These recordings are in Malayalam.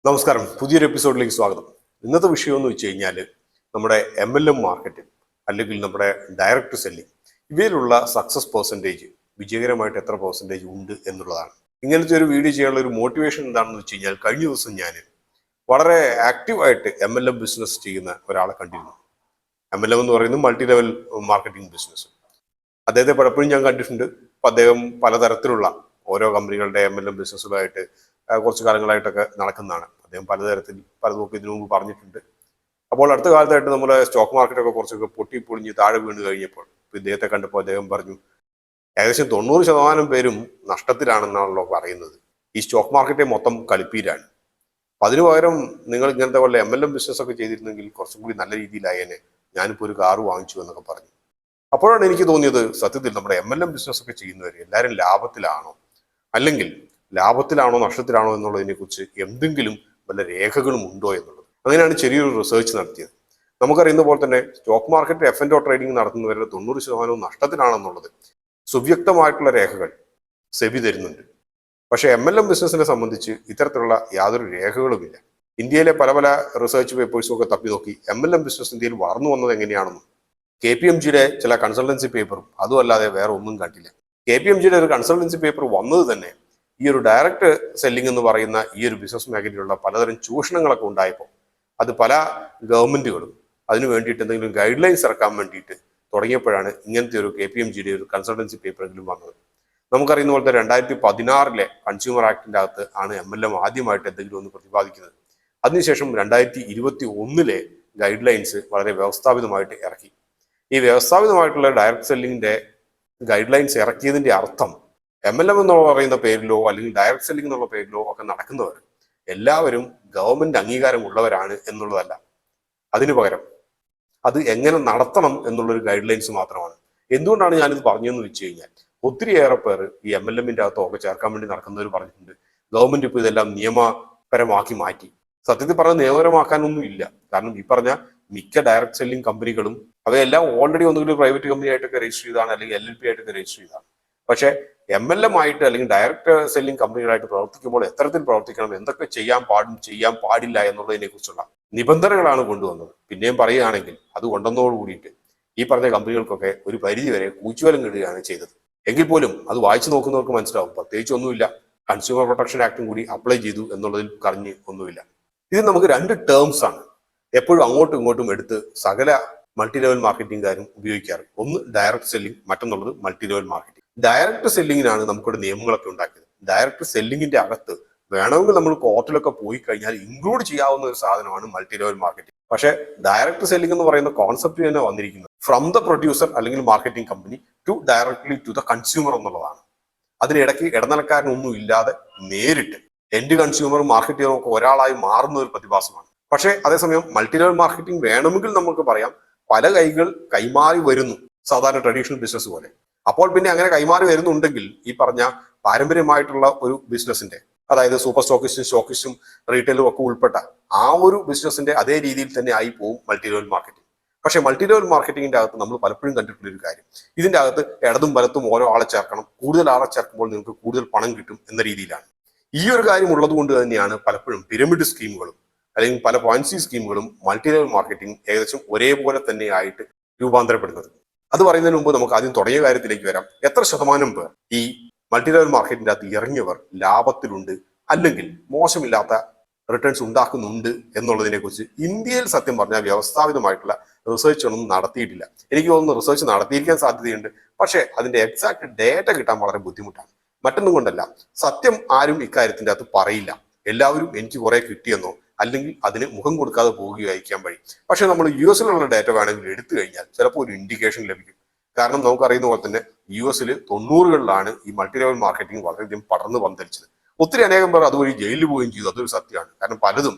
നമസ്കാരം, പുതിയൊരു എപ്പിസോഡിലേക്ക് സ്വാഗതം. ഇന്നത്തെ വിഷയം എന്ന് വെച്ച് കഴിഞ്ഞാൽ നമ്മുടെ MLM മാർക്കറ്റിംഗ് അല്ലെങ്കിൽ നമ്മുടെ ഡയറക്റ്റ് സെല്ലിംഗ് ഇവയിലുള്ള സക്സസ് പെർസെൻറ്റേജ് വിജയകരമായിട്ട് എത്ര പെർസെൻറ്റേജ് ഉണ്ട് എന്നുള്ളതാണ്. ഇങ്ങനത്തെ ഒരു വീഡിയോ ചെയ്യാനുള്ള ഒരു മോട്ടിവേഷൻ എന്താണെന്ന് വെച്ച് കഴിഞ്ഞാൽ കഴിഞ്ഞ ദിവസം ഞാൻ വളരെ ആക്റ്റീവായിട്ട് MLM ബിസിനസ് ചെയ്യുന്ന ഒരാളെ കണ്ടിരുന്നു. MLM എന്ന് പറയുന്നത് മൾട്ടി ലെവൽ മാർക്കറ്റിംഗ് ബിസിനസ്. അദ്ദേഹത്തെ പലപ്പോഴും ഞാൻ കണ്ടിട്ടുണ്ട്. അപ്പം അദ്ദേഹം പലതരത്തിലുള്ള ഓരോ കമ്പനികളുടെ MLM ബിസിനസ്സുമായിട്ട് കുറച്ച് കാലങ്ങളായിട്ടൊക്കെ നടക്കുന്നതാണ്. അദ്ദേഹം പലതരത്തിൽ പലതൊക്കെ ഇതിനു മുമ്പ് പറഞ്ഞിട്ടുണ്ട്. അപ്പോൾ അടുത്ത കാലത്തായിട്ട് നമ്മുടെ സ്റ്റോക്ക് മാർക്കറ്റൊക്കെ കുറച്ചൊക്കെ പൊട്ടിപ്പൊളിഞ്ഞ് താഴെ വീണ് കഴിഞ്ഞപ്പോൾ ഇദ്ദേഹത്തെ കണ്ടപ്പോൾ അദ്ദേഹം പറഞ്ഞു, ഏകദേശം 90% പേരും നഷ്ടത്തിലാണെന്നാണല്ലോ പറയുന്നത്. ഈ സ്റ്റോക്ക് മാർക്കറ്റ് മൊത്തം കളിപ്പീരാണ്. അപ്പം അതിനു പകരം നിങ്ങൾ ഇങ്ങനത്തെ പോലെ MLM ബിസിനസ് ഒക്കെ ചെയ്തിരുന്നെങ്കിൽ കുറച്ചും കൂടി നല്ല രീതിയിലായേനെ. ഞാനിപ്പോൾ ഒരു കാറ് വാങ്ങിച്ചു എന്നൊക്കെ പറഞ്ഞു. അപ്പോഴാണ് എനിക്ക് തോന്നിയത്, സത്യത്തിൽ നമ്മുടെ MLM ബിസിനസ് ഒക്കെ ചെയ്യുന്നവർ എല്ലാവരും ലാഭത്തിലാണോ, അല്ലെങ്കിൽ ലാഭത്തിലാണോ നഷ്ടത്തിലാണോ എന്നുള്ളതിനെ കുറിച്ച് എന്തെങ്കിലും വല്ല രേഖകളും ഉണ്ടോ എന്നുള്ളത്. അങ്ങനെയാണ് ചെറിയൊരു റിസർച്ച് നടത്തിയത്. നമുക്കറിയുന്ന പോലെ തന്നെ സ്റ്റോക്ക് മാർക്കറ്റ് F&O ട്രേഡിംഗ് നടത്തുന്നവരുടെ 90% നഷ്ടത്തിലാണെന്നുള്ളത് സുവ്യക്തമായിട്ടുള്ള രേഖകൾ സെബി തരുന്നുണ്ട്. പക്ഷേ MLM ബിസിനസിനെ സംബന്ധിച്ച് ഇത്തരത്തിലുള്ള യാതൊരു രേഖകളുമില്ല. ഇന്ത്യയിലെ പല പല റിസർച്ച് പേപ്പേഴ്സും ഒക്കെ തപ്പി നോക്കി MLM ബിസിനസ് ഇന്ത്യയിൽ വളർന്നു വന്നത് എങ്ങനെയാണെന്നും KPMGയുടെ ചില കൺസൾട്ടൻസി പേപ്പറും അതും അല്ലാതെ വേറെ ഒന്നും കണ്ടില്ല. KPMGയുടെ ഒരു കൺസൾട്ടൻസി പേപ്പർ വന്നത് തന്നെ ഈ ഒരു ഡയറക്റ്റ് സെല്ലിംഗ് എന്ന് പറയുന്ന ഈ ഒരു ബിസിനസ് മേഖലയിലുള്ള പലതരം ചൂഷണങ്ങളൊക്കെ ഉണ്ടായപ്പോൾ അത് പല ഗവൺമെന്റുകളും അതിനു വേണ്ടിയിട്ട് എന്തെങ്കിലും ഗൈഡ് ലൈൻസ് ഇറക്കാൻ വേണ്ടിയിട്ട് തുടങ്ങിയപ്പോഴാണ് ഇങ്ങനത്തെ ഒരു KPMGയുടെ ഒരു കൺസൾട്ടൻസി പേപ്പറെങ്കിലും വന്നത്. നമുക്കറിയുന്ന പോലത്തെ 2016 കൺസ്യൂമർ ആക്ടിന്റെ അകത്ത് ആണ് MLM ആദ്യമായിട്ട് എന്തെങ്കിലും ഒന്ന് പ്രതിപാദിക്കുന്നത്. അതിനുശേഷം 2021 ഗൈഡ് ലൈൻസ് വളരെ വ്യവസ്ഥാപിതമായിട്ട് ഇറക്കി. ഈ വ്യവസ്ഥാപിതമായിട്ടുള്ള ഡയറക്റ്റ് സെല്ലിങ്ങിന്റെ ഗൈഡ് ലൈൻസ് ഇറക്കിയതിന്റെ അർത്ഥം MLM എന്ന് പറയുന്ന പേരിലോ അല്ലെങ്കിൽ ഡയറക്റ്റ് സെല്ലിംഗ് എന്നുള്ള പേരിലോ ഒക്കെ നടക്കുന്നവർ എല്ലാവരും ഗവൺമെന്റ് അംഗീകാരം ഉള്ളവരാണ് എന്നുള്ളതല്ല. അതിനു പകരം അത് എങ്ങനെ നടത്തണം എന്നുള്ളൊരു ഗൈഡ് ലൈൻസ് മാത്രമാണ്. എന്തുകൊണ്ടാണ് ഞാനിത് പറഞ്ഞതെന്ന് വെച്ച് കഴിഞ്ഞാൽ ഒത്തിരിയേറെ പേർ ഈ MLM-ന്റെ അകത്തൊക്കെ ചേർക്കാൻ വേണ്ടി നടക്കുന്നവർ പറഞ്ഞിട്ടുണ്ട്, ഗവൺമെന്റ് ഇപ്പോൾ ഇതെല്ലാം നിയമപരമാക്കി മാറ്റി. സത്യത്തിൽ പറഞ്ഞാൽ നിയമപരമാക്കാനൊന്നും ഇല്ല. കാരണം ഈ പറഞ്ഞ മിക്ക ഡയറക്റ്റ് സെല്ലിംഗ് കമ്പനികളും അവയെല്ലാം ഓൾറെഡി ഒന്നുകിൽ പ്രൈവറ്റ് കമ്പനി ആയിട്ടൊക്കെ രജിസ്റ്റർ ചെയ്താണ്, അല്ലെങ്കിൽ LLP ആയിട്ടൊക്കെ രജിസ്റ്റർ ചെയ്താണ്. പക്ഷേ MLM ആയിട്ട് അല്ലെങ്കിൽ ഡയറക്റ്റ് സെല്ലിംഗ് കമ്പനികളായിട്ട് പ്രവർത്തിക്കുമ്പോൾ എത്തരത്തിൽ പ്രവർത്തിക്കണം, എന്തൊക്കെ ചെയ്യാൻ പാടും ചെയ്യാൻ പാടില്ല എന്നുള്ളതിനെ കുറിച്ചുള്ള നിബന്ധനകളാണ് കൊണ്ടുവന്നത്. പിന്നെയും പറയുകയാണെങ്കിൽ അത് കൊണ്ടുവന്നതോട് കൂടിയിട്ട് ഈ പറഞ്ഞ കമ്പനികൾക്കൊക്കെ ഒരു പരിധിവരെ കൂച്ചുവലം കിടുകയാണ് ചെയ്തത്. എങ്കിൽ പോലും അത് വായിച്ചു നോക്കുന്നവർക്ക് മനസ്സിലാവും പ്രത്യേകിച്ച് ഒന്നുമില്ല, കൺസ്യൂമർ പ്രൊട്ടക്ഷൻ ആക്ടും കൂടി അപ്ലൈ ചെയ്തു എന്നുള്ളതിൽ കറിഞ്ഞ് ഒന്നുമില്ല. ഇത് നമുക്ക് രണ്ട് ടേംസ് ആണ് എപ്പോഴും അങ്ങോട്ടും ഇങ്ങോട്ടും എടുത്ത് സകല മൾട്ടി ലെവൽ മാർക്കറ്റിംഗുകാരും ഉപയോഗിക്കാറ്. ഒന്ന് ഡയറക്റ്റ് സെല്ലിംഗ്, മറ്റൊന്നുള്ളത് മൾട്ടി ലെവൽ മാർക്കറ്റിംഗ്. ഡയറക്റ്റ് സെല്ലിങ്ങിനാണ് നമുക്കിവിടെ നിയമങ്ങളൊക്കെ ഉണ്ടാക്കിയത്. ഡയറക്റ്റ് സെല്ലിങ്ങിന്റെ അകത്ത് വേണമെങ്കിൽ നമ്മൾ കോർട്ടിലൊക്കെ പോയി കഴിഞ്ഞാൽ ഇൻക്ലൂഡ് ചെയ്യാവുന്ന ഒരു സാധനമാണ് മൾട്ടി ലെവൽ മാർക്കറ്റിംഗ്. പക്ഷേ ഡയറക്റ്റ് സെല്ലിംഗ് എന്ന് പറയുന്ന കോൺസെപ്റ്റ് തന്നെ വന്നിരിക്കുന്നത് ഫ്രം ദ പ്രൊഡ്യൂസർ അല്ലെങ്കിൽ marketing company to directly to the consumer എന്നുള്ളതാണ്. അതിനിടയ്ക്ക് ഇടനിലക്കാരനൊന്നും ഇല്ലാതെ നേരിട്ട് എൻഡ് കൺസ്യൂമറും മാർക്കറ്റിംഗും ഒക്കെ ഒരാളായി മാറുന്ന ഒരു പ്രതിഭാസമാണ്. പക്ഷേ അതേസമയം മൾട്ടി ലെവൽ മാർക്കറ്റിംഗ് വേണമെങ്കിൽ നമുക്ക് പറയാം പല കൈകൾ കൈമാറി വരുന്നു, സാധാരണ ട്രഡീഷണൽ ബിസിനസ് പോലെ. അപ്പോൾ പിന്നെ അങ്ങനെ കൈമാറി വരുന്നുണ്ടെങ്കിൽ ഈ പറഞ്ഞ പാരമ്പര്യമായിട്ടുള്ള ഒരു ബിസിനസിന്റെ, അതായത് സൂപ്പർ സ്റ്റോക്കിസ്റ്റും സ്റ്റോക്കിസ്റ്റും റീറ്റെയിലും ഒക്കെ ഉൾപ്പെട്ട ആ ഒരു ബിസിനസിന്റെ അതേ രീതിയിൽ തന്നെ ആയി പോകും മൾട്ടി ലെവൽ മാർക്കറ്റിംഗ്. പക്ഷേ മൾട്ടി ലെവൽ മാർക്കറ്റിംഗിന്റെ അകത്ത് നമ്മൾ പലപ്പോഴും കണ്ടിട്ടുള്ള ഒരു കാര്യം, ഇതിന്റെ അകത്ത് ഇടതും വലത്തും ഓരോ ആളെ ചേർക്കണം, കൂടുതൽ ആളെ ചേർക്കുമ്പോൾ നിങ്ങൾക്ക് കൂടുതൽ പണം കിട്ടും എന്ന രീതിയിലാണ്. ഈ ഒരു കാര്യം ഉള്ളത് കൊണ്ട് തന്നെയാണ് പലപ്പോഴും പിരമിഡ് സ്കീമുകളും അല്ലെങ്കിൽ പല പോയിൻസി സ്കീമുകളും മൾട്ടി ലെവൽ മാർക്കറ്റിംഗ് ഏകദേശം ഒരേപോലെ തന്നെ ആയിട്ട് രൂപാന്തരപ്പെടുന്നത്. അത് പറയുന്നതിന് മുമ്പ് നമുക്ക് ആദ്യം തുടങ്ങിയ കാര്യത്തിലേക്ക് വരാം. എത്ര ശതമാനം പേർ ഈ മൾട്ടി ലെവൽ മാർക്കറ്റിന്റെ അകത്ത് ഇറങ്ങിയവർ ലാഭത്തിലുണ്ട് അല്ലെങ്കിൽ മോശമില്ലാത്ത റിട്ടേൺസ് ഉണ്ടാക്കുന്നുണ്ട് എന്നുള്ളതിനെ കുറിച്ച് ഇന്ത്യയിൽ സത്യം പറഞ്ഞാൽ വ്യവസ്ഥാപിതമായിട്ടുള്ള റിസർച്ച് ഒന്നും നടത്തിയിട്ടില്ല. എനിക്ക് തോന്നുന്നു റിസർച്ച് നടത്തിയിരിക്കാൻ സാധ്യതയുണ്ട്, പക്ഷേ അതിന്റെ എക്സാക്ട് ഡേറ്റ കിട്ടാൻ വളരെ ബുദ്ധിമുട്ടാണ്. മറ്റൊന്നും കൊണ്ടല്ല, സത്യം ആരും ഇക്കാര്യത്തിന്റെ അകത്ത് പറയില്ല. എല്ലാവരും എനിക്ക് കുറെ കിട്ടിയെന്നോ അല്ലെങ്കിൽ അതിന് മുഖം കൊടുക്കാതെ പോവുകയായിരിക്കാൻ വഴി. പക്ഷെ നമ്മൾ US-ലുള്ള ഡേറ്റ വേണമെങ്കിൽ എടുത്തു കഴിഞ്ഞാൽ ചിലപ്പോൾ ഒരു ഇൻഡിക്കേഷൻ ലഭിക്കും. കാരണം നമുക്കറിയുന്ന പോലെ തന്നെ US-ൽ 90-കളിലാണ് ഈ മൾട്ടി ലെവൽ മാർക്കറ്റിംഗ് വളരെയധികം പടർന്ന് പന്തലിച്ചത്. ഒത്തിരി അനേകം പേർ അതുവഴി ജയിലിൽ പോവുകയും ചെയ്തു. അതൊരു സത്യമാണ്. കാരണം പലതും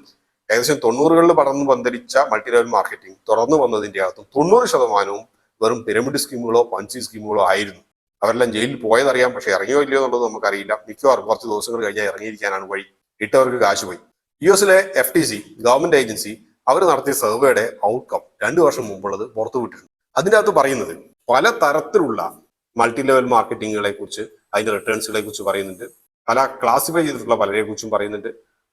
ഏകദേശം 90-കളിൽ പടർന്ന് പന്തലിച്ച മൾട്ടി ലെവൽ മാർക്കറ്റിംഗ് തുറന്നു വന്നതിന്റെ അകത്തും 90% വെറും പിരമിഡ് സ്കീമുകളോ പഞ്ചി സ്കീമുകളോ ആയിരുന്നു. അവരെല്ലാം ജയിലിൽ പോയതറിയാം, പക്ഷെ ഇറങ്ങിയോ ഇല്ലയോ എന്നുള്ളത് നമുക്കറിയില്ല. മിക്കവാറും കുറച്ച് ദിവസങ്ങൾ കഴിഞ്ഞാൽ ഇറങ്ങിയിരിക്കാനാണ് വഴി. ഇട്ടവർക്ക് കാശ് പോയി. US-ലെ FTC ഗവൺമെന്റ് ഏജൻസി അവർ നടത്തിയ സർവേയുടെ ഔട്ട്കം 2 വർഷം മുമ്പുള്ളത് പുറത്തുവിട്ടിട്ടുണ്ട്. അതിൻ്റെ അകത്ത് പറയുന്നത് പല തരത്തിലുള്ള മൾട്ടി ലെവൽ മാർക്കറ്റിങ്ങുകളെ കുറിച്ച്, അതിന്റെ റിട്ടേൺസുകളെ കുറിച്ച് പറയുന്നുണ്ട്. പല ക്ലാസിഫൈ ചെയ്തിട്ടുള്ള പലരെ കുറിച്ചും പറയുന്നുണ്ട്.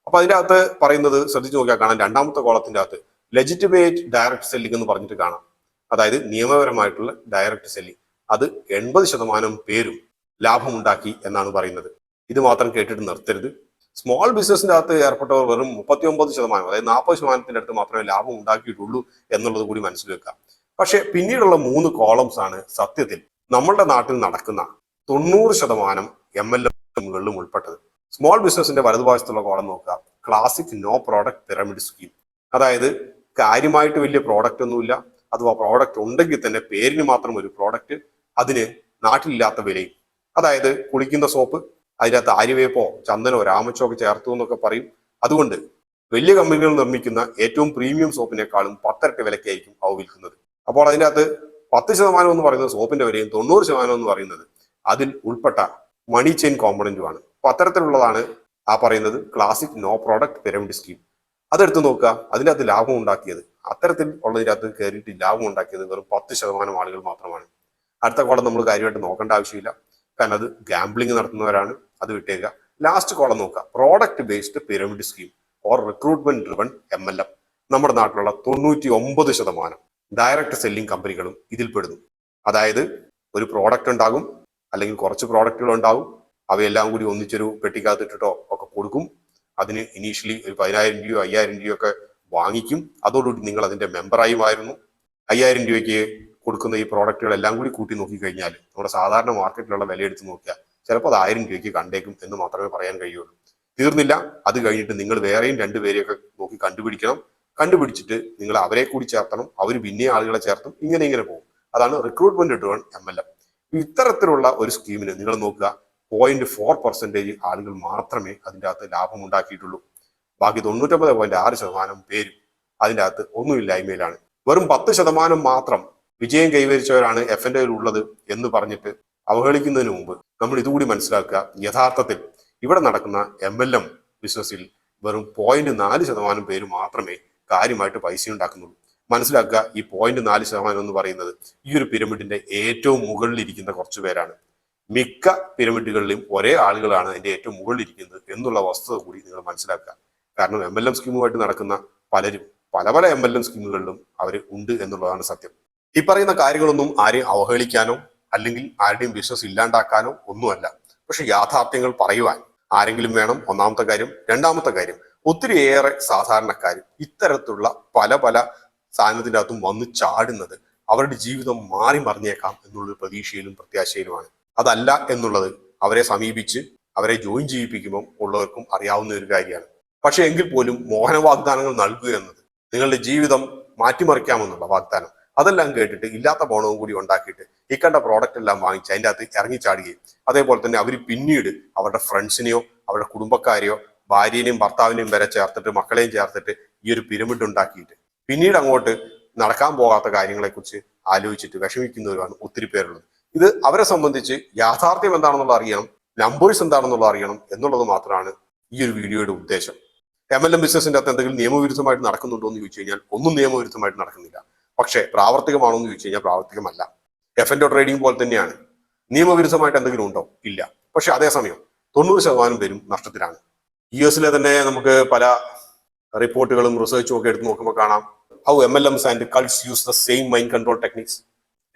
അപ്പൊ അതിന്റെ അകത്ത് പറയുന്നത് ശ്രദ്ധിച്ചു നോക്കിയാൽ കാണാം, രണ്ടാമത്തെ കോളത്തിന്റെ അകത്ത് ലെജിറ്റിമേറ്റ് ഡയറക്ട് സെല്ലിംഗ് എന്ന് പറഞ്ഞിട്ട് കാണാം. അതായത് നിയമപരമായിട്ടുള്ള ഡയറക്ട് സെല്ലിംഗ്, അത് 80% പേരും ലാഭമുണ്ടാക്കി എന്നാണ് പറയുന്നത്. ഇത് മാത്രം കേട്ടിട്ട് നിർത്തരുത്. സ്മോൾ ബിസിനസിന്റെ അകത്ത് ഏർപ്പെട്ടവർ വെറും 39%, അതായത് 40% അടുത്ത് മാത്രമേ ലാഭം ഉണ്ടാക്കിയിട്ടുള്ളൂ എന്നുള്ളത് കൂടി മനസ്സിൽ വെക്കാം. പക്ഷെ പിന്നീടുള്ള 3 കോളംസ് ആണ് സത്യത്തിൽ നമ്മളുടെ നാട്ടിൽ നടക്കുന്ന 90% MLM ഉൾപ്പെട്ടത്. സ്മോൾ ബിസിനസിന്റെ വലതുഭാഗത്തുള്ള കോളം നോക്കുക, classic no product pyramid scheme. അതായത് കാര്യമായിട്ട് വലിയ പ്രോഡക്റ്റ് ഒന്നുമില്ല, അഥവാ പ്രോഡക്റ്റ് ഉണ്ടെങ്കിൽ തന്നെ പേരിന് മാത്രം ഒരു പ്രോഡക്റ്റ്, അതിന് നാട്ടിലില്ലാത്ത വിലയും. അതായത് കുളിക്കുന്ന സോപ്പ്, അതിനകത്ത് ആര്യവേപ്പോ ചന്ദനോ രാമച്ചോ ഒക്കെ ചേർത്തു എന്നൊക്കെ പറയും. അതുകൊണ്ട് വലിയ കമ്പനികൾ നിർമ്മിക്കുന്ന ഏറ്റവും പ്രീമിയം സോപ്പിനേക്കാളും 10 ഇരട്ടി വിലക്കായിരിക്കും അവ വിൽക്കുന്നത്. അപ്പോൾ അതിൻ്റെ അകത്ത് 10% എന്ന് പറയുന്നത് സോപ്പിന്റെ വിലയും 90% എന്ന് പറയുന്നത് അതിൽ ഉൾപ്പെട്ട മണി ചെയിൻ കോമ്പണന്റുമാണ്. അപ്പൊ അത്തരത്തിലുള്ളതാണ് ആ പറയുന്നത് classic no product pyramid scheme. അതെടുത്ത് നോക്കുക, അതിൻ്റെ അകത്ത് ലാഭം ഉണ്ടാക്കിയത്, അത്തരത്തിൽ ഉള്ളതിൻ്റെ അകത്ത് കയറിയിട്ട് ലാഭം ഉണ്ടാക്കിയത് വെറും 10% ആളുകൾ മാത്രമാണ്. അടുത്ത കോളം നമ്മൾ കാര്യമായിട്ട് നോക്കേണ്ട ആവശ്യമില്ല, കാരണം അത് ഗാംബ്ലിംഗ് നടത്തുന്നവരാണ്, അത് വിട്ടേക്കുക. ലാസ്റ്റ് കോളം നോക്കുക, product based pyramid scheme or recruitment driven MLM. നമ്മുടെ നാട്ടിലുള്ള 99% ഡയറക്റ്റ് സെല്ലിംഗ് കമ്പനികളും ഇതിൽ പെടുന്നു. അതായത് ഒരു പ്രോഡക്റ്റ് ഉണ്ടാകും, അല്ലെങ്കിൽ കുറച്ച് പ്രോഡക്റ്റുകൾ ഉണ്ടാകും, അവയെല്ലാം കൂടി ഒന്നിച്ചൊരു പെട്ടിക്കകത്തിട്ടോ ഒക്കെ കൊടുക്കും. അതിന് ഇനീഷ്യലി ഒരു 10,000 രൂപയോ 5,000 രൂപയോ ഒക്കെ വാങ്ങിക്കും. അതോടുകൂടി നിങ്ങൾ അതിന്റെ മെമ്പറായി മാറുന്നു. 5,000 രൂപയ്ക്ക് കൊടുക്കുന്ന ഈ പ്രോഡക്റ്റുകളെല്ലാം കൂടി കൂട്ടി നോക്കിക്കഴിഞ്ഞാൽ നമ്മുടെ സാധാരണ മാർക്കറ്റിലുള്ള വില എടുത്ത് നോക്കിയാൽ ചിലപ്പോൾ അത് 1000 രൂപയ്ക്ക് കണ്ടേക്കും എന്ന് മാത്രമേ പറയാൻ കഴിയുള്ളൂ. തീർന്നില്ല, അത് കഴിഞ്ഞിട്ട് നിങ്ങൾ വേറെയും 2 പേരെയൊക്കെ നോക്കി കണ്ടുപിടിക്കണം. കണ്ടുപിടിച്ചിട്ട് നിങ്ങൾ അവരെ കൂടി ചേർത്തണം, അവർ പിന്നെ ആളുകളെ ചേർത്തും, ഇങ്ങനെ പോകും. അതാണ് റിക്രൂട്ട്മെന്റ് ഡ്രിവൺ MLM. ഇത്തരത്തിലുള്ള ഒരു സ്കീമിന് നിങ്ങൾ നോക്കുക, 0.4% ആളുകൾ മാത്രമേ അതിൻ്റെ അകത്ത് ലാഭം ഉണ്ടാക്കിയിട്ടുള്ളൂ. ബാക്കി 99.6% പേരും അതിൻ്റെ അകത്ത് ഒന്നുമില്ലായ്മയിലാണ്. വെറും 10% മാത്രം വിജയം കൈവരിച്ചവരാണ് FNO ഉള്ളത് എന്ന് പറഞ്ഞിട്ട് അവഹേളിക്കുന്നതിന് മുമ്പ് നമ്മൾ ഇതുകൂടി മനസ്സിലാക്കുക, യഥാർത്ഥത്തിൽ ഇവിടെ നടക്കുന്ന MLM ബിസിനസ്സിൽ വെറും 0.4% പേര് മാത്രമേ കാര്യമായിട്ട് പൈസ ഉണ്ടാക്കുന്നുള്ളൂ. മനസ്സിലാക്കുക, ഈ 0.4% എന്ന് പറയുന്നത് ഈ ഒരു പിരമിഡിന്റെ ഏറ്റവും മുകളിലിരിക്കുന്ന കുറച്ചു പേരാണ്. മിക്ക പിരമിഡുകളിലും ഒരേ ആളുകളാണ് അതിന്റെ ഏറ്റവും മുകളിലിരിക്കുന്നത് എന്നുള്ള വസ്തുത കൂടി നിങ്ങൾ മനസ്സിലാക്കുക. കാരണം MLM സ്കീമുമായിട്ട് നടക്കുന്ന പലരും പല MLM സ്കീമുകളിലും അവർ ഉണ്ട് എന്നുള്ളതാണ് സത്യം. ഈ പറയുന്ന കാര്യങ്ങളൊന്നും ആരെയും അവഹേളിക്കാനോ അല്ലെങ്കിൽ ആരുടെയും ബിസിനസ് ഇല്ലാണ്ടാക്കാനോ ഒന്നുമല്ല. പക്ഷെ യാഥാർത്ഥ്യങ്ങൾ പറയുവാൻ ആരെങ്കിലും വേണം, ഒന്നാമത്തെ കാര്യം. രണ്ടാമത്തെ കാര്യം, ഒത്തിരിയേറെ സാധാരണക്കാർ ഇത്തരത്തിലുള്ള പല സാധനത്തിൻ്റെ അകത്തും വന്ന് ചാടുന്നത് അവരുടെ ജീവിതം മാറി മറിഞ്ഞേക്കാം എന്നുള്ളൊരു പ്രതീക്ഷയിലും പ്രത്യാശയിലുമാണ്. അതല്ല എന്നുള്ളത് അവരെ സമീപിച്ച് അവരെ ജോയിൻ ചെയ്യിപ്പിക്കുമ്പോൾ ഉള്ളവർക്കും അറിയാവുന്ന ഒരു കാര്യമാണ്. പക്ഷെ എങ്കിൽ പോലും മോഹന വാഗ്ദാനങ്ങൾ നൽകുക എന്നത് നിങ്ങളുടെ ജീവിതം മാറ്റിമറിക്കാമെന്നുള്ള വാഗ്ദാനം, അതെല്ലാം കേട്ടിട്ട് ഇല്ലാത്ത പണവും കൂടി ഉണ്ടാക്കിയിട്ട് ഈ കണ്ട പ്രോഡക്റ്റ് എല്ലാം വാങ്ങിച്ച് അതിൻ്റെ അകത്ത് ഇറങ്ങിച്ചാടുകയും അതേപോലെ തന്നെ അവർ പിന്നീട് അവരുടെ ഫ്രണ്ട്സിനെയോ അവരുടെ കുടുംബക്കാരെയോ ഭാര്യനെയും ഭർത്താവിനെയും വരെ ചേർത്തിട്ട് മക്കളെയും ചേർത്തിട്ട് ഈ ഒരു പിരമിഡ് ഉണ്ടാക്കിയിട്ട് പിന്നീട് അങ്ങോട്ട് നടക്കാൻ പോകാത്ത കാര്യങ്ങളെക്കുറിച്ച് ആലോചിച്ചിട്ട് വിഷമിക്കുന്നവരാണ് ഒത്തിരി പേരുള്ളത്. ഇത് അവരെ സംബന്ധിച്ച് യാഥാർത്ഥ്യം എന്താണെന്നുള്ളത് അറിയണം, നമ്പേഴ്സ് എന്താണെന്നുള്ളത് അറിയണം എന്നുള്ളത് മാത്രമാണ് ഈ ഒരു വീഡിയോയുടെ ഉദ്ദേശം. MLM ബിസിനസിന്റെ അകത്ത് എന്തെങ്കിലും നിയമവിരുദ്ധമായിട്ട് നടക്കുന്നുണ്ടോ എന്ന് ചോദിച്ചു കഴിഞ്ഞാൽ ഒന്നും നിയമവിരുദ്ധമായിട്ട് നടക്കുന്നില്ല. പക്ഷേ പ്രാവർത്തികമാണോ എന്ന് ചോദിച്ചു കഴിഞ്ഞാൽ പ്രാവർത്തികമല്ല. FNO ട്രേഡിംഗ് പോലെ തന്നെയാണ്. നിയമവിരുദ്ധമായിട്ട് എന്തെങ്കിലും ഉണ്ടോ? ഇല്ല. പക്ഷെ അതേസമയം 90% പേരും നഷ്ടത്തിലാണ്. US തന്നെ നമുക്ക് പല റിപ്പോർട്ടുകളും റിസർച്ചും ഒക്കെ എടുത്ത് നോക്കുമ്പോൾ കാണാം, how MLMs and cults use the same mind control techniques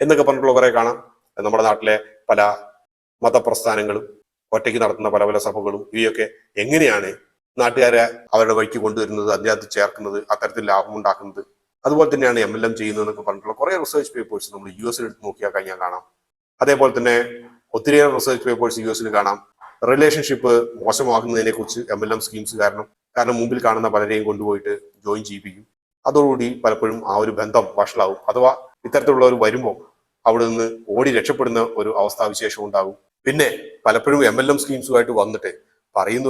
എന്നൊക്കെ പറഞ്ഞിട്ടുള്ള കുറെ കാണാം. നമ്മുടെ നാട്ടിലെ പല മതപ്രസ്ഥാനങ്ങളും ഒറ്റയ്ക്ക് നടത്തുന്ന പല സഭകളും ഇവയൊക്കെ എങ്ങനെയാണ് നാട്ടുകാരെ അവരുടെ വഴിക്ക് കൊണ്ടുവരുന്നത്, അതിൻ്റെ അകത്ത് ചേർക്കുന്നത്, അത്തരത്തിൽ ലാഭം ഉണ്ടാക്കുന്നത്. അതുപോലെ തന്നെയാണ് MLM ചെയ്യുന്നത് എന്നൊക്കെ പറഞ്ഞിട്ടുള്ള കുറെ റിസർച്ച് പേപ്പേഴ്സ് നമ്മൾ US എടുത്ത് നോക്കിയാൽ കഴിഞ്ഞാൽ കാണാം. അതേപോലെ തന്നെ ഒത്തിരിയേറെ റിസർച്ച് പേപ്പേഴ്സ് US കാണാം. റിലേഷൻഷിപ്പ് മോശമാകുന്നതിനെ കുറിച്ച് MLM സ്കീംസ് കാരണം മുമ്പിൽ കാണുന്ന പലരെയും കൊണ്ടുപോയിട്ട് ജോയിൻ ചെയ്യിപ്പിക്കും. അതോടുകൂടി പലപ്പോഴും ആ ഒരു ബന്ധം വഷളാവും. അഥവാ ഇത്തരത്തിലുള്ളവർ വരുമ്പോൾ അവിടെ നിന്ന് ഓടി രക്ഷപ്പെടുന്ന ഒരു അവസ്ഥാവിശേഷം ഉണ്ടാകും. പിന്നെ പലപ്പോഴും MLM സ്കീംസുമായിട്ട് വന്നിട്ട് പറയുന്ന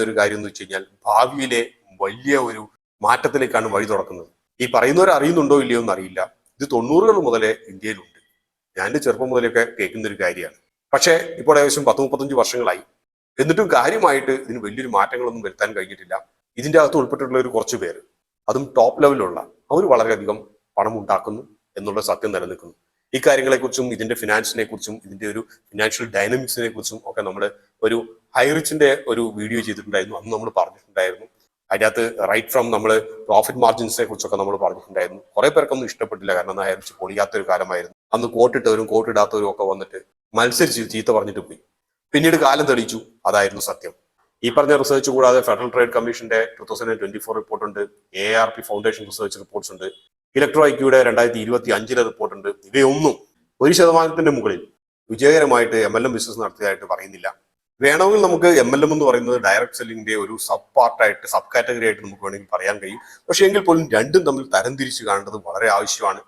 ഒരു കാര്യം എന്ന് വെച്ച് കഴിഞ്ഞാൽ ഭാവിയിലെ വലിയ ഒരു മാറ്റത്തിലേക്കാണ് വഴി തുറക്കുന്നത്. ഈ പറയുന്നവർ അറിയുന്നുണ്ടോ ഇല്ലയോ എന്ന് അറിയില്ല. ഇത് 90കൾ മുതലേ ഇന്ത്യയിലുണ്ട്. ഞാൻ എൻ്റെ ചെറുപ്പം മുതലൊക്കെ കേൾക്കുന്ന ഒരു കാര്യമാണ്. പക്ഷേ ഇപ്പോൾ ഏകദേശം 10-35 വർഷങ്ങളായി. എന്നിട്ടും കാര്യമായിട്ട് ഇതിന് വലിയൊരു മാറ്റങ്ങളൊന്നും വരുത്താൻ കഴിഞ്ഞിട്ടില്ല. ഇതിൻ്റെ അകത്ത് ഉൾപ്പെട്ടിട്ടുള്ള ഒരു കുറച്ച് പേര്, അതും ടോപ്പ് ലെവലിലുള്ള, അവർ വളരെയധികം പണം ഉണ്ടാക്കുന്നു എന്നുള്ള സത്യം നിലനിൽക്കുന്നു. ഈ കാര്യങ്ങളെക്കുറിച്ചും ഇതിന്റെ ഫിനാൻസിനെ കുറിച്ചും ഇതിന്റെ ഒരു ഫിനാൻഷ്യൽ ഡൈനമിക്സിനെ കുറിച്ചും ഒക്കെ നമ്മൾ ഒരു ഹൈറിച്ചിന്റെ ഒരു വീഡിയോ ചെയ്തിട്ടുണ്ടായിരുന്നു. അന്ന് നമ്മൾ പറഞ്ഞിട്ടുണ്ടായിരുന്നു. അതിനകത്ത് റൈറ്റ് ഫ്രം നമ്മൾ പ്രോഫിറ്റ് മാർജിൻസിനെ കുറിച്ചൊക്കെ നമ്മൾ പറഞ്ഞിട്ടുണ്ടായിരുന്നു. കുറെ പേർക്കൊന്നും ഇഷ്ടപ്പെട്ടില്ല, കാരണം അയച്ച് പൊളിയാത്തൊരു കാലമായിരുന്നു. അന്ന് കോട്ടിട്ടവരും കോട്ടിടാത്തവരും ഒക്കെ വന്നിട്ട് മത്സരിച്ച് ചീത്ത പറഞ്ഞിട്ട് പോയി. പിന്നീട് കാലം തെളിയിച്ചു അതായിരുന്നു സത്യം. ഈ പറഞ്ഞ റിസർച്ച് കൂടാതെ ഫെഡറൽ ട്രേഡ് കമ്മീഷന്റെ 2024 റിപ്പോർട്ട് ഉണ്ട്, AARP ഫൗണ്ടേഷൻ റിസർച്ച് റിപ്പോർട്ട്സ് ഉണ്ട്, ഇലക്ട്രോ ഐക്യൂടെ 2025 റിപ്പോർട്ട് ഉണ്ട്. ഇവയൊന്നും 1% മുകളിൽ വിജയകരമായിട്ട് MLM ബിസിനസ് നടത്തിയതായിട്ട് പറയുന്നില്ല. വേണമെങ്കിൽ നമുക്ക് MLM എന്ന് പറയുന്നത് ഡയറക്ട് സെല്ലിംഗിന്റെ ഒരു സബ് പാർട്ടായിട്ട്, സബ് കാറ്റഗറി ആയിട്ട് നമുക്ക് വേണമെങ്കിൽ പറയാൻ കഴിയും. പക്ഷെ എങ്കിൽ പോലും രണ്ടും തമ്മിൽ തരംതിരിച്ച് കാണേണ്ടത് വളരെ ആവശ്യമാണ്.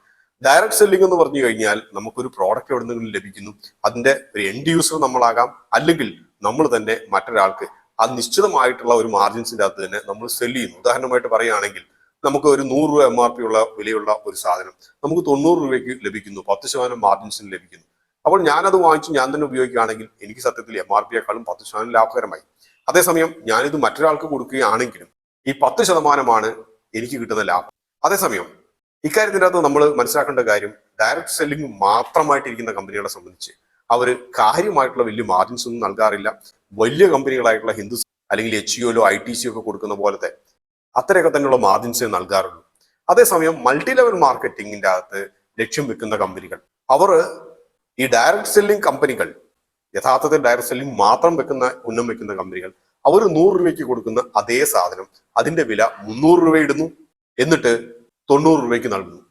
ഡയറക്ട് സെല്ലിംഗ് എന്ന് പറഞ്ഞു കഴിഞ്ഞാൽ നമുക്കൊരു പ്രോഡക്റ്റ് എവിടെ നിന്നെങ്കിലും ലഭിക്കുന്നു, അതിന്റെ ഒരു എൻഡ് യൂസർ നമ്മളാകാം, അല്ലെങ്കിൽ നമ്മൾ തന്നെ മറ്റൊരാൾക്ക് ആ നിശ്ചിതമായിട്ടുള്ള ഒരു മാർജിൻസിന്റെ അകത്ത് തന്നെ നമ്മൾ സെല് ചെയ്യുന്നു. ഉദാഹരണമായിട്ട് പറയുകയാണെങ്കിൽ നമുക്ക് ഒരു 100 രൂപ MRP ഉള്ള വിലയുള്ള ഒരു സാധനം നമുക്ക് 90 രൂപയ്ക്ക് ലഭിക്കുന്നു, 10% മാർജിൻസിന് ലഭിക്കുന്നു. അപ്പോൾ ഞാനത് വാങ്ങിച്ച് ഞാൻ തന്നെ ഉപയോഗിക്കുകയാണെങ്കിൽ എനിക്ക് സത്യത്തിൽ MRPയെക്കാളും 10% ലാഭകരമായി. അതേസമയം ഞാനിത് മറ്റൊരാൾക്ക് കൊടുക്കുകയാണെങ്കിലും ഈ 10% എനിക്ക് കിട്ടുന്ന ലാഭം. അതേസമയം ഇക്കാര്യത്തിൻ്റെ അകത്ത് നമ്മൾ മനസ്സിലാക്കേണ്ട കാര്യം, ഡയറക്ട് സെല്ലിംഗ് മാത്രമായിട്ടിരിക്കുന്ന കമ്പനികളെ സംബന്ധിച്ച് അവർ കാര്യമായിട്ടുള്ള വലിയ മാർജിൻസ് ഒന്നും നൽകാറില്ല. വലിയ കമ്പനികളായിട്ടുള്ള ഹിന്ദുസ് അല്ലെങ്കിൽ HULO ITC ഒക്കെ കൊടുക്കുന്ന പോലത്തെ അത്രയൊക്കെ തന്നെയുള്ള മാർജിൻസേ നൽകാറുള്ളൂ. അതേസമയം മൾട്ടി ലെവൽ മാർക്കറ്റിംഗിന്റെ അകത്ത് ലക്ഷ്യം വെക്കുന്ന കമ്പനികൾ, അവർ ഈ ഡയറക്ട് സെല്ലിംഗ് കമ്പനികൾ, യഥാർത്ഥത്തിൽ ഡയറക്ട് സെല്ലിംഗ് മാത്രം ഉന്നം വെക്കുന്ന കമ്പനികൾ, അവർ 100 രൂപയ്ക്ക് കൊടുക്കുന്ന അതേ സാധനം അതിന്റെ വില 300 രൂപ ഇടുന്നു, എന്നിട്ട് 90 രൂപയ്ക്ക് നൽകുന്നു.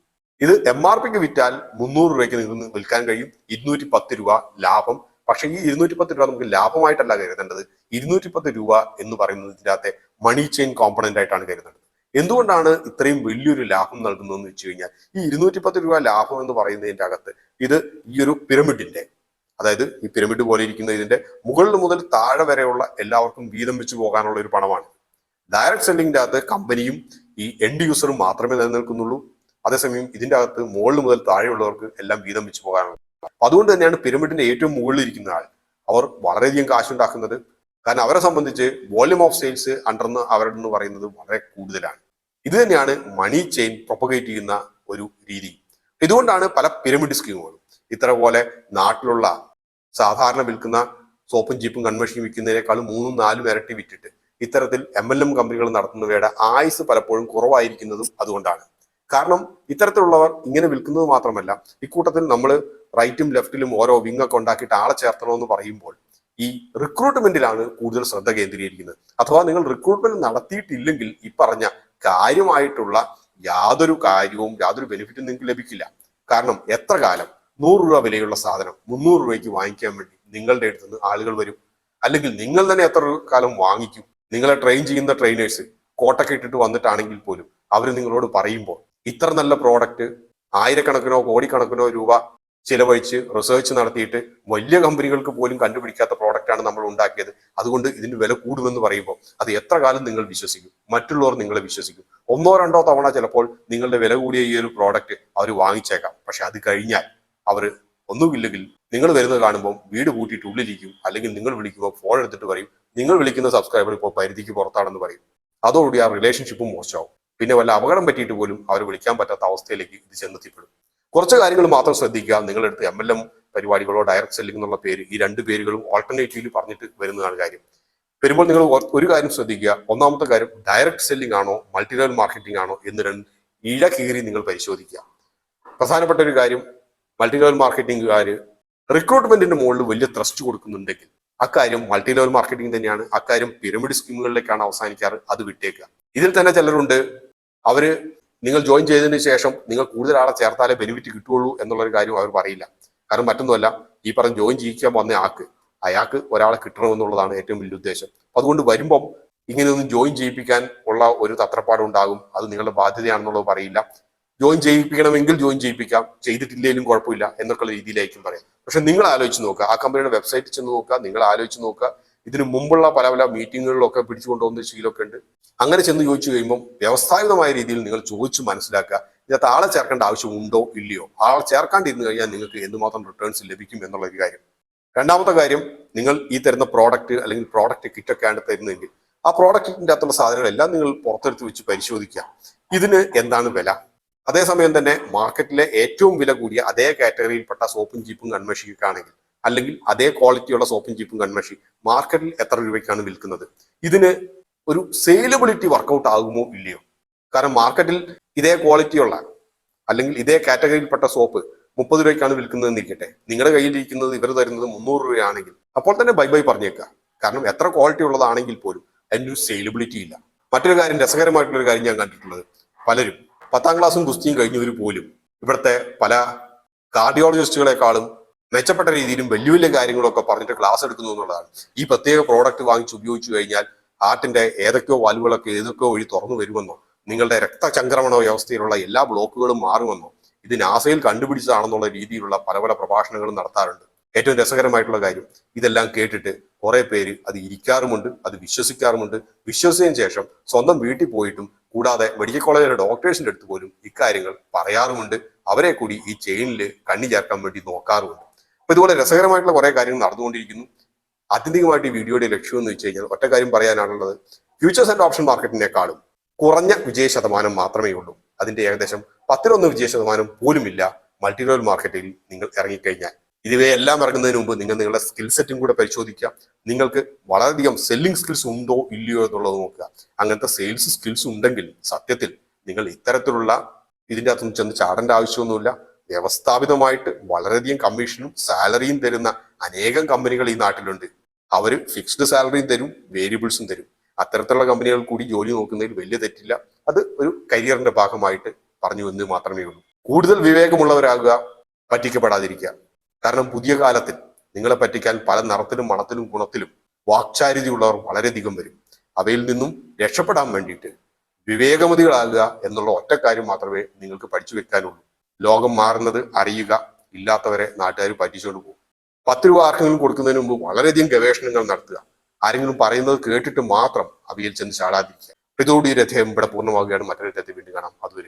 ഇത് MRPക്ക് വിറ്റാൽ 300 രൂപയ്ക്ക് നിങ്ങൾക്ക് വിൽക്കാൻ കഴിയും, 210 രൂപ ലാഭം. പക്ഷേ ഈ 210 രൂപ നമുക്ക് ലാഭമായിട്ടല്ല കരുതേണ്ടത്. 210 രൂപ എന്ന് പറയുന്നത് ഇതിനകത്തെ മണി ചെയിൻ കോമ്പണന്റ് ആയിട്ടാണ് കരുതേണ്ടത്. എന്തുകൊണ്ടാണ് ഇത്രയും വലിയൊരു ലാഭം നൽകുന്നതെന്ന് വെച്ച് കഴിഞ്ഞാൽ, ഈ 210 രൂപ ലാഭം എന്ന് പറയുന്നതിന്റെ അകത്ത് ഇത് ഈ ഒരു പിരമിഡിന്റെ, അതായത് ഈ പിരമിഡ് പോലെ ഇരിക്കുന്ന ഇതിന്റെ മുകളിൽ മുതൽ താഴെ വരെയുള്ള എല്ലാവർക്കും വീതം വെച്ച് പോകാനുള്ള ഒരു പണമാണ്. ഡയറക്ട് സെല്ലിംഗിന്റെ അകത്ത് കമ്പനിയും ഈ എൻഡ് യൂസറും മാത്രമേ നിലനിൽക്കുന്നുള്ളൂ. അതേസമയം ഇതിന്റെ അകത്ത് മുകളിൽ മുതൽ താഴെയുള്ളവർക്ക് എല്ലാം വീതം വെച്ച് പോകാനുള്ളത്. അതുകൊണ്ട് തന്നെയാണ് പിരമിഡിന്റെ ഏറ്റവും മുകളിൽ ഇരിക്കുന്ന ആൾ അവർ വളരെയധികം കാശുണ്ടാക്കുന്നത്. കാരണം അവരെ സംബന്ധിച്ച് വോള്യൂം ഓഫ് സെയിൽസ് അണ്ടർന്ന് അവരുടെ എന്ന് പറയുന്നത് വളരെ കൂടുതലാണ്. ഇത് തന്നെയാണ് മണി ചെയിൻ പ്രൊപ്പഗേറ്റ് ചെയ്യുന്ന ഒരു രീതി. ഇതുകൊണ്ടാണ് പല പിരമിഡ് സ്കീമുകളും ഇത്ര പോലെ നാട്ടിലുള്ള സാധാരണ വിൽക്കുന്ന സോപ്പും ജീപ്പും കൺവെൻഷൻ വിൽക്കുന്നതിനേക്കാളും 3-4 ഇരട്ടി വിറ്റിട്ട് ഇത്തരത്തിൽ MLM കമ്പനികൾ നടത്തുന്നവയുടെ ആയുസ് പലപ്പോഴും കുറവായിരിക്കുന്നതും അതുകൊണ്ടാണ്. കാരണം ഇത്തരത്തിലുള്ളവർ ഇങ്ങനെ വിൽക്കുന്നത് മാത്രമല്ല, ഇക്കൂട്ടത്തിൽ നമ്മൾ റൈറ്റും ലെഫ്റ്റിലും ഓരോ വിങ് ഒക്കെ ഉണ്ടാക്കിയിട്ട് ആളെ ചേർത്തണമെന്ന് പറയുമ്പോൾ ഈ റിക്രൂട്ട്മെന്റിലാണ് കൂടുതൽ ശ്രദ്ധ കേന്ദ്രീകരിക്കുന്നത്. അഥവാ നിങ്ങൾ റിക്രൂട്ട്മെന്റ് നടത്തിയിട്ടില്ലെങ്കിൽ ഈ പറഞ്ഞ കാര്യമായിട്ടുള്ള യാതൊരു കാര്യവും യാതൊരു ബെനിഫിറ്റും നിങ്ങൾക്ക് ലഭിക്കില്ല. കാരണം എത്ര കാലം 100 രൂപ വിലയുള്ള സാധനം 300 രൂപയ്ക്ക് വാങ്ങിക്കാൻ വേണ്ടി നിങ്ങളുടെ അടുത്ത് നിന്ന് ആളുകൾ വരും? അല്ലെങ്കിൽ നിങ്ങൾ തന്നെ എത്ര കാലം വാങ്ങിക്കും? നിങ്ങളെ ട്രെയിൻ ചെയ്യുന്ന ട്രെയിനേഴ്സ് കോട്ടൊക്കെ ഇട്ടിട്ട് വന്നിട്ടാണെങ്കിൽ പോലും അവർ നിങ്ങളോട് പറയുമ്പോൾ ഇത്ര നല്ല പ്രോഡക്റ്റ് ആയിരക്കണക്കിനോ കോടിക്കണക്കിനോ രൂപ ചിലവഴിച്ച് റിസർച്ച് നടത്തിയിട്ട് വലിയ കമ്പനികൾക്ക് പോലും കണ്ടുപിടിക്കാത്ത പ്രോഡക്റ്റാണ് നമ്മൾ ഉണ്ടാക്കിയത്, അതുകൊണ്ട് ഇതിന് വില കൂടുമെന്ന് പറയുമ്പോൾ അത് എത്ര കാലം നിങ്ങൾ വിശ്വസിക്കും? മറ്റുള്ളവർ നിങ്ങളെ വിശ്വസിക്കും. 1-2 തവണ ചിലപ്പോൾ നിങ്ങളുടെ വില കൂടിയ ഈ ഒരു പ്രോഡക്റ്റ് അവർ വാങ്ങിച്ചേക്കാം. പക്ഷെ അത് കഴിഞ്ഞാൽ അവർ ഒന്നുമില്ലെങ്കിൽ നിങ്ങൾ വരുന്നത് കാണുമ്പോൾ വീട് കൂട്ടിയിട്ട് ഉള്ളിലിരിക്കും, അല്ലെങ്കിൽ നിങ്ങൾ വിളിക്കുമ്പോൾ ഫോൺ എടുത്തിട്ട് പറയും നിങ്ങൾ വിളിക്കുന്ന സബ്സ്ക്രൈബർ ഇപ്പോൾ പരിധിക്ക് പുറത്താണെന്ന് പറയും. അതോടുകൂടി ആ റിലേഷൻഷിപ്പും മോശമാവും. പിന്നെ വല്ല അപകടം പറ്റിയിട്ട് പോലും അവർ വിളിക്കാൻ പറ്റാത്ത അവസ്ഥയിലേക്ക് ഇത് ചെന്നെത്തിപ്പെടും. കുറച്ച് കാര്യങ്ങൾ മാത്രം ശ്രദ്ധിക്കുക. നിങ്ങളെടുത്ത് MLM പരിപാടികളോ ഡയറക്ട് സെല്ലിംഗ് എന്നുള്ള പേര്, ഈ 2 പേരുകളും ഓൾട്ടർനേറ്റീവ്ലി പറഞ്ഞിട്ട് വരുന്നതാണ് കാര്യം. വരുമ്പോൾ നിങ്ങൾ ഒരു കാര്യം ശ്രദ്ധിക്കുക. ഒന്നാമത്തെ കാര്യം, ഡയറക്ട് സെല്ലിംഗ് ആണോ മൾട്ടി ലെവൽ മാർക്കറ്റിംഗ് ആണോ എന്ന് ഇഴ കീറി നിങ്ങൾ പരിശോധിക്കുക. പ്രധാനപ്പെട്ട ഒരു കാര്യം, മൾട്ടി ലെവൽ മാർക്കറ്റിംഗുകാർ റിക്രൂട്ട്മെന്റിന്റെ മുകളിൽ വലിയ ത്രസ്റ്റ് കൊടുക്കുന്നുണ്ടെങ്കിൽ അക്കാര്യം മൾട്ടി ലെവൽ മാർക്കറ്റിംഗ് തന്നെയാണ്. അക്കാര്യം പിരമിഡ് സ്കീമുകളിലേക്കാണ് അവസാനിക്കാറ്. അത് വിട്ടേക്കുക. ഇതിൽ തന്നെ ചിലരുണ്ട്, അവര് നിങ്ങൾ ജോയിൻ ചെയ്തതിന് ശേഷം നിങ്ങൾ കൂടുതൽ ആളെ ചേർത്താലേ ബെനിഫിറ്റ് കിട്ടുള്ളൂ എന്നുള്ളൊരു കാര്യം അവർ പറയില്ല. കാരണം മറ്റൊന്നുമല്ല, ഈ പറഞ്ഞ ജോയിൻ ചെയ്യിക്കാൻ വന്ന അയാൾക്ക് ഒരാളെ കിട്ടണമെന്നുള്ളതാണ് ഏറ്റവും വലിയ ഉദ്ദേശം. അതുകൊണ്ട് വരുമ്പം ഇങ്ങനെയൊന്നും ജോയിൻ ചെയ്യിപ്പിക്കാൻ ഉള്ള ഒരു തത്രപ്പാടുണ്ടാകും. അത് നിങ്ങളുടെ ബാധ്യതയാണെന്നുള്ളത് പറയില്ല. ജോയിൻ ചെയ്യിപ്പിക്കണമെങ്കിൽ ജോയിൻ ചെയ്യിപ്പിക്കാം, ചെയ്തിട്ടില്ലെങ്കിലും കുഴപ്പമില്ല എന്നൊക്കെ രീതിയിലായിരിക്കും പറയാം. പക്ഷെ നിങ്ങൾ ആലോചിച്ച് നോക്കുക, ആ കമ്പനിയുടെ വെബ്സൈറ്റിൽ ചെന്ന് നോക്കുക, നിങ്ങൾ ആലോചിച്ച് നോക്കുക. ഇതിന് മുമ്പുള്ള പല മീറ്റിങ്ങുകളിലൊക്കെ പിടിച്ചു കൊണ്ടുവന്ന ശീലമൊക്കെ ഉണ്ട്. അങ്ങനെ ചെന്ന് ചോദിച്ചു കഴിയുമ്പോൾ വ്യവസ്ഥാപിതമായ രീതിയിൽ നിങ്ങൾ ചോദിച്ചു മനസ്സിലാക്കുക, ഇതിനകത്ത് ആളെ ചേർക്കേണ്ട ആവശ്യമുണ്ടോ ഇല്ലയോ, ആളെ ചേർക്കാണ്ടിരുന്നു കഴിഞ്ഞാൽ നിങ്ങൾക്ക് എന്തുമാത്രം റിട്ടേൺസ് ലഭിക്കും എന്നുള്ള ഒരു കാര്യം. രണ്ടാമത്തെ കാര്യം, നിങ്ങൾ ഈ തരുന്ന പ്രോഡക്റ്റ് അല്ലെങ്കിൽ പ്രോഡക്റ്റ് കിറ്റൊക്കെയാണ് തരുന്നതെങ്കിൽ ആ പ്രോഡക്റ്റിന്റെ അകത്തുള്ള സാധനങ്ങളെല്ലാം നിങ്ങൾ പുറത്തെടുത്ത് വെച്ച് പരിശോധിക്കുക, ഇതിന് എന്താണ് വില. അതേസമയം തന്നെ മാർക്കറ്റിലെ ഏറ്റവും വില കൂടിയ അതേ കാറ്റഗറിയിൽപ്പെട്ട സോപ്പും ചീപ്പും കൺമഷിയൊക്കെ ആണെങ്കിൽ, അല്ലെങ്കിൽ അതേ ക്വാളിറ്റിയുള്ള സോപ്പും ചീപ്പും കൺമഷി മാർക്കറ്റിൽ എത്ര രൂപയ്ക്കാണ് വിൽക്കുന്നത്, ഇതിന് ഒരു സെയിലബിലിറ്റി വർക്കൗട്ട് ആകുമോ ഇല്ലയോ? കാരണം മാർക്കറ്റിൽ ഇതേ ക്വാളിറ്റിയുള്ള അല്ലെങ്കിൽ ഇതേ കാറ്റഗറിയിൽപ്പെട്ട സോപ്പ് 30 രൂപയ്ക്കാണ് വിൽക്കുന്നതെന്ന് ഇരിക്കട്ടെ, നിങ്ങളുടെ കയ്യിലിരിക്കുന്നത് ഇവർ തരുന്നത് 300 രൂപയാണെങ്കിൽ അപ്പോൾ തന്നെ ബൈ ബൈ പറഞ്ഞേക്കുക. കാരണം എത്ര ക്വാളിറ്റി ഉള്ളതാണെങ്കിൽ പോലും അതിൻ്റെ ഒരു സെയിലബിലിറ്റി ഇല്ല. മറ്റൊരു കാര്യം, രസകരമായിട്ടുള്ള ഒരു കാര്യം ഞാൻ കണ്ടിട്ടുള്ളത്, പലരും 10ാം ക്ലാസ്സും ഗുസ്തിയും കഴിഞ്ഞവർ പോലും ഇവിടുത്തെ പല കാർഡിയോളജിസ്റ്റുകളെക്കാളും മെച്ചപ്പെട്ട രീതിയിലും വലിയ വലിയ കാര്യങ്ങളൊക്കെ പറഞ്ഞിട്ട് ക്ലാസ് എടുക്കുന്നു എന്നുള്ളതാണ്. ഈ പ്രത്യേക പ്രോഡക്റ്റ് വാങ്ങിച്ച് ഉപയോഗിച്ചു കഴിഞ്ഞാൽ ഹാർട്ടിന്റെ ഏതൊക്കെയോ വാൽവുകളൊക്കെ ഏതൊക്കെയോ വഴി തുറന്നു വരുമെന്നോ, നിങ്ങളുടെ രക്തചംക്രമണ വ്യവസ്ഥയിലുള്ള എല്ലാ ബ്ലോക്കുകളും മാറുമെന്നോ, ഇത് നാസയിൽ കണ്ടുപിടിച്ചതാണെന്നുള്ള രീതിയിലുള്ള പല പല പ്രഭാഷണങ്ങളും നടത്താറുണ്ട്. ഏറ്റവും രസകരമായിട്ടുള്ള കാര്യം, ഇതെല്ലാം കേട്ടിട്ട് കുറെ പേര് അത് ഇരിക്കാറുമുണ്ട്, അത് വിശ്വസിക്കാറുമുണ്ട്. വിശ്വസിച്ചതിന് ശേഷം സ്വന്തം വീട്ടിൽ പോയിട്ടും കൂടാതെ മെഡിക്കൽ കോളേജിലെ ഡോക്ടേഴ്സിന്റെ അടുത്ത് പോലും ഇക്കാര്യങ്ങൾ പറയാറുമുണ്ട്. അവരെ കൂടി ഈ ചെയിനിൽ കണ്ണി ചേർക്കാൻ വേണ്ടി നോക്കാറുമുണ്ട്. അപ്പൊ ഇതുപോലെ രസകരമായിട്ടുള്ള കുറെ കാര്യങ്ങൾ നടന്നുകൊണ്ടിരിക്കുന്നു. ആത്യന്തികമായിട്ട് ഈ വീഡിയോയുടെ ലക്ഷ്യം എന്ന് വെച്ച് കഴിഞ്ഞാൽ ഒറ്റ കാര്യം പറയാനാണുള്ളത്, ഫ്യൂച്ചേഴ്സ് ആൻഡ് ഓപ്ഷൻ മാർക്കറ്റിനേക്കാളും കുറഞ്ഞ വിജയ ശതമാനം മാത്രമേ ഉള്ളൂ. അതിന്റെ ഏകദേശം 10-1 വിജയ ശതമാനം പോലുമില്ല മൾട്ടി ലെവൽ മാർക്കറ്റിൽ നിങ്ങൾ ഇറങ്ങിക്കഴിഞ്ഞാൽ. ഇവയെല്ലാം ഇറങ്ങുന്നതിന് മുമ്പ് നിങ്ങൾ നിങ്ങളുടെ സ്കിൽ സെറ്റും കൂടെ പരിശോധിക്കുക. നിങ്ങൾക്ക് വളരെയധികം സെല്ലിംഗ് സ്കിൽസ് ഉണ്ടോ ഇല്ലയോ എന്നുള്ളത് നോക്കുക. അങ്ങനത്തെ സെയിൽസ് സ്കിൽസ് ഉണ്ടെങ്കിൽ സത്യത്തിൽ നിങ്ങൾ ഇത്തരത്തിലുള്ള ഇതിൻ്റെ അകത്തൊന്നും ചെന്ന് ചാടേണ്ട ആവശ്യമൊന്നുമില്ല. വ്യവസ്ഥാപിതമായിട്ട് വളരെയധികം കമ്മീഷനും സാലറിയും തരുന്ന അനേകം കമ്പനികൾ ഈ നാട്ടിലുണ്ട്. അവർ ഫിക്സ്ഡ് സാലറിയും തരും, വേരിയബിൾസും തരും. അത്തരത്തിലുള്ള കമ്പനികൾ കൂടി ജോലി നോക്കുന്നതിൽ വലിയ തെറ്റില്ല. അത് ഒരു കരിയറിന്റെ ഭാഗമായിട്ട് പറഞ്ഞു എന്ന് മാത്രമേ ഉള്ളൂ. കൂടുതൽ വിവേകമുള്ളവരാകുക, പറ്റിക്കപ്പെടാതിരിക്കുക. കാരണം പുതിയ കാലത്തിൽ നിങ്ങളെ പറ്റിക്കാൻ പല നിറത്തിലും മണത്തിലും ഗുണത്തിലും വാക്ചാരിതയുള്ളവർ വളരെയധികം വരും. അവയിൽ നിന്നും രക്ഷപ്പെടാൻ വേണ്ടിയിട്ട് വിവേകമതികളാകുക എന്നുള്ള ഒറ്റ കാര്യം മാത്രമേ നിങ്ങൾക്ക് പഠിച്ചു വെക്കാനുള്ളൂ. ലോകം മാറുന്നത് അറിയുക, ഇല്ലാത്തവരെ നാട്ടുകാർ പറ്റിച്ചുകൊണ്ട് പോകും. 10 രൂപ ആർക്കെങ്കിലും കൊടുക്കുന്നതിന് മുമ്പ് വളരെയധികം ഗവേഷണങ്ങൾ നടത്തുക. ആരെങ്കിലും പറയുന്നത് കേട്ടിട്ട് മാത്രം അവയിൽ ചെന്ന് ചാടാതിരിക്കുക. ഇതോടെ ഈ രഥം ഇവിടെ പൂർണ്ണമാവുകയാണ്. മറ്റൊരു രഥത്തിൽ വീണ്ടും കാണാം. അതുവരെ